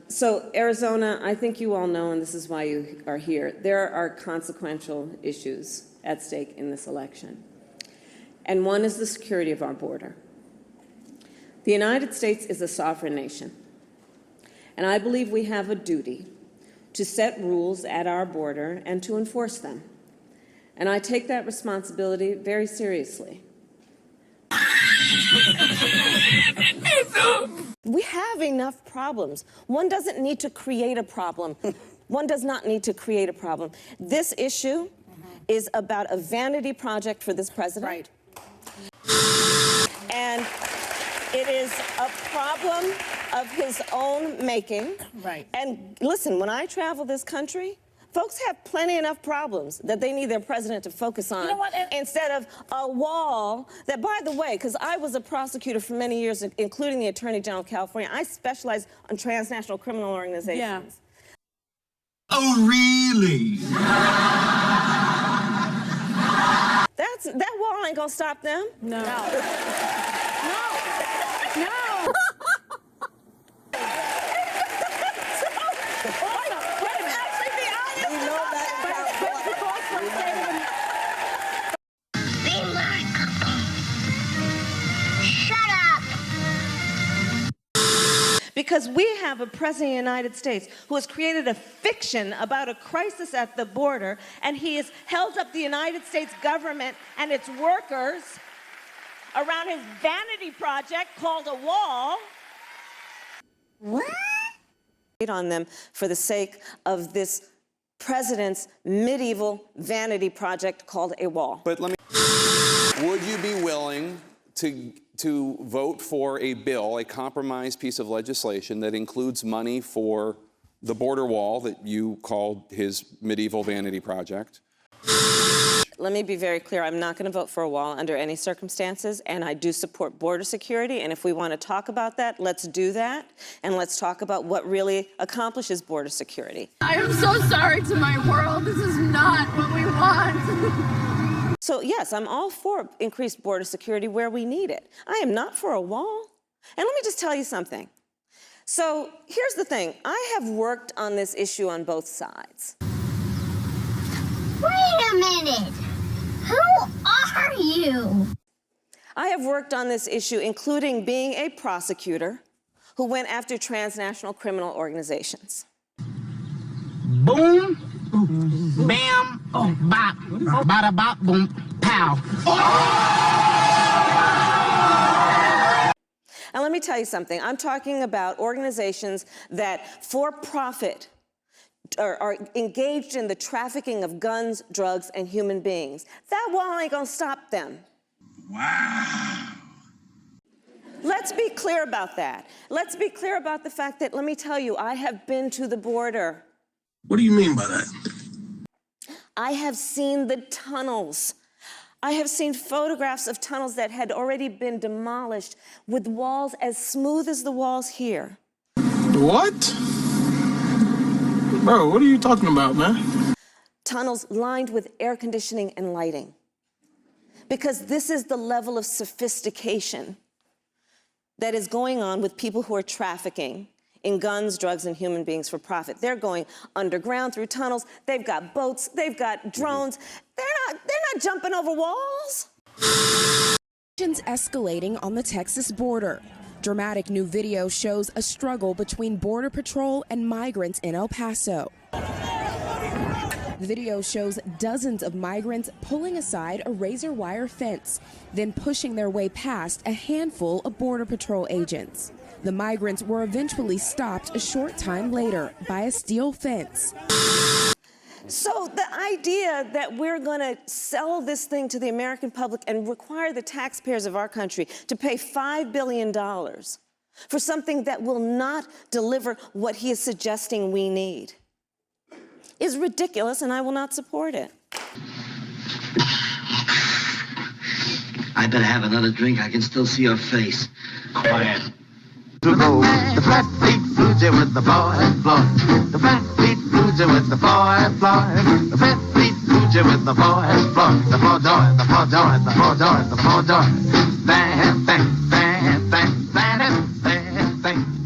So Arizona, I think you all know, and this is why you are here, there are consequential issues at stake in this election. And one is the security of our border. The United States is a sovereign nation, and I believe we have a duty to set rules at our border and to enforce them. And I take that responsibility very seriously. We have enough problems. One doesn't need to create a problem. One does not need to create a problem. This issue is about a vanity project for this president. Right. And it is a problem of his own making. Right. And listen, when I travel this country, folks have plenty enough problems that they need their president to focus on, instead of a wall that, by the way, because I was a prosecutor for many years, including the Attorney General of California, I specialize on transnational criminal organizations. Yeah. Oh, really? That wall ain't gonna stop them. No. No. Because we have a president of the United States who has created a fiction about a crisis at the border, and he has held up the United States government and its workers around his vanity project called a wall. What? On them for the sake of this president's medieval vanity project called a wall. But let me... Would you be willing to vote for a bill, a compromise piece of legislation that includes money for the border wall that you called his medieval vanity project? Let me be very clear. I'm not going to vote for a wall under any circumstances, and I do support border security, and if we want to talk about that, let's do that, and let's talk about what really accomplishes border security. I am so sorry to my world. This is not what we want. So, yes, I'm all for increased border security where we need it. I am not for a wall. And let me just tell you something. So, here's the thing. I have worked on this issue on both sides. Wait a minute. Who are you? I have worked on this issue, including being a prosecutor who went after transnational criminal organizations. Boom, bam, bop, bada bop, boom, pow. And let me tell you something. I'm talking about organizations that, for profit, are engaged in the trafficking of guns, drugs, and human beings. That wall ain't gonna stop them. Wow. Let's be clear about that. Let's be clear about the fact that, let me tell you, I have been to the border. What do you mean by that? I have seen the tunnels. I have seen photographs of tunnels that had already been demolished with walls as smooth as the walls here. What? Bro, what are you talking about, man? Tunnels lined with air conditioning and lighting. Because this is the level of sophistication that is going on with people who are trafficking in guns, drugs, and human beings for profit. They're going underground through tunnels. They've got boats. They've got drones. They're not jumping over walls. Tensions escalating on the Texas border. Dramatic new video shows a struggle between Border Patrol and migrants in El Paso. The video shows dozens of migrants pulling aside a razor wire fence, then pushing their way past a handful of Border Patrol agents. The migrants were eventually stopped a short time later by a steel fence. So the idea that we're going to sell this thing to the American public and require the taxpayers of our country to pay $5 billion for something that will not deliver what he is suggesting we need is ridiculous, and I will not support it. I better have another drink. I can still see your face. Quiet. The flat feet Fuji with the boy Floyd. The flat feet Fuji with the boy Floyd. The flat feet Fuji with the boy Floyd. The four doors, the four doors, the four doors, the four doors. Bang, bang, bang, bang, bang, bang, bang.